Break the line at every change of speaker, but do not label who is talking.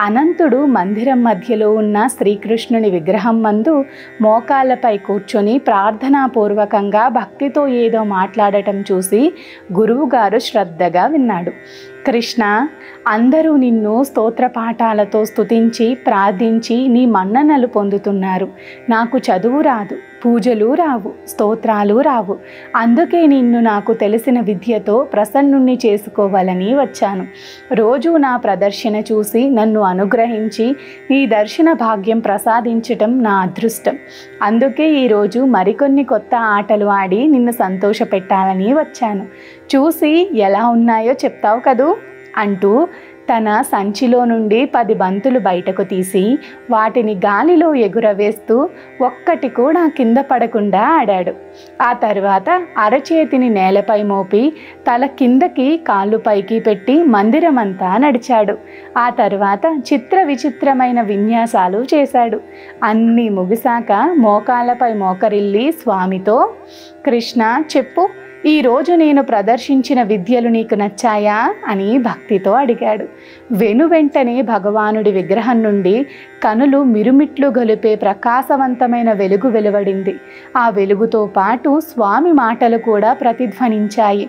అనంతుడు మందిరం మధ్యలో ఉన్న శ్రీకృష్ణుని విగ్రహం మందు మోకాళ్ళపై కూర్చొని ప్రార్థనాపూర్వకంగా భక్తితో ఏదో మాట్లాడటం చూసి గురువుగారు శ్రద్ధగా విన్నాడు. కృష్ణ, అందరూ నిన్ను స్తోత్ర పాఠాలతో స్తుతించి ప్రార్థించి నీ మన్ననలు పొందుతున్నారు. నాకు చదువు రాదు, పూజలు రావు, స్తోత్రాలు రావు. అందుకే నిన్ను నాకు తెలిసిన విద్యతో ప్రసన్నుణ్ణి చేసుకోవాలని వచ్చాను. రోజు నా ప్రదర్శన చూసి నన్ను అనుగ్రహించి నీ దర్శన భాగ్యం ప్రసాదించటం నా అదృష్టం. అందుకే ఈరోజు మరికొన్ని కొత్త ఆటలు ఆడి నిన్ను సంతోషపెట్టాలని వచ్చాను. చూసి ఎలా ఉన్నాయో చెప్తావు కదూ అంటూ తన సంచిలో నుండి 10 బంతులు బయటకు తీసి వాటిని గాలిలో ఎగురవేస్తూ ఒక్కటి కూడా కింద పడకుండా ఆడాడు. ఆ తర్వాత అరచేతిని నేలపై మోపి తల కిందకి కాళ్ళు పైకి పెట్టి మందిరమంతా నడిచాడు. ఆ తర్వాత చిత్ర విచిత్రమైన విన్యాసాలు చేశాడు. అన్నీ ముగిశాక మోకాళ్ళపై మోకరిల్లి స్వామితో, కృష్ణ చెప్పు, ఈరోజు నేను ప్రదర్శించిన విద్యలు నీకు నచ్చాయా అని భక్తితో అడిగాడు. వెనువెంటనే భగవానుడి విగ్రహం నుండి కనులు మిరుమిట్లు గొలిపే ప్రకాశవంతమైన వెలుగు వెలువడింది. ఆ వెలుగుతో పాటు స్వామి మాటలు కూడా ప్రతిధ్వనించాయి.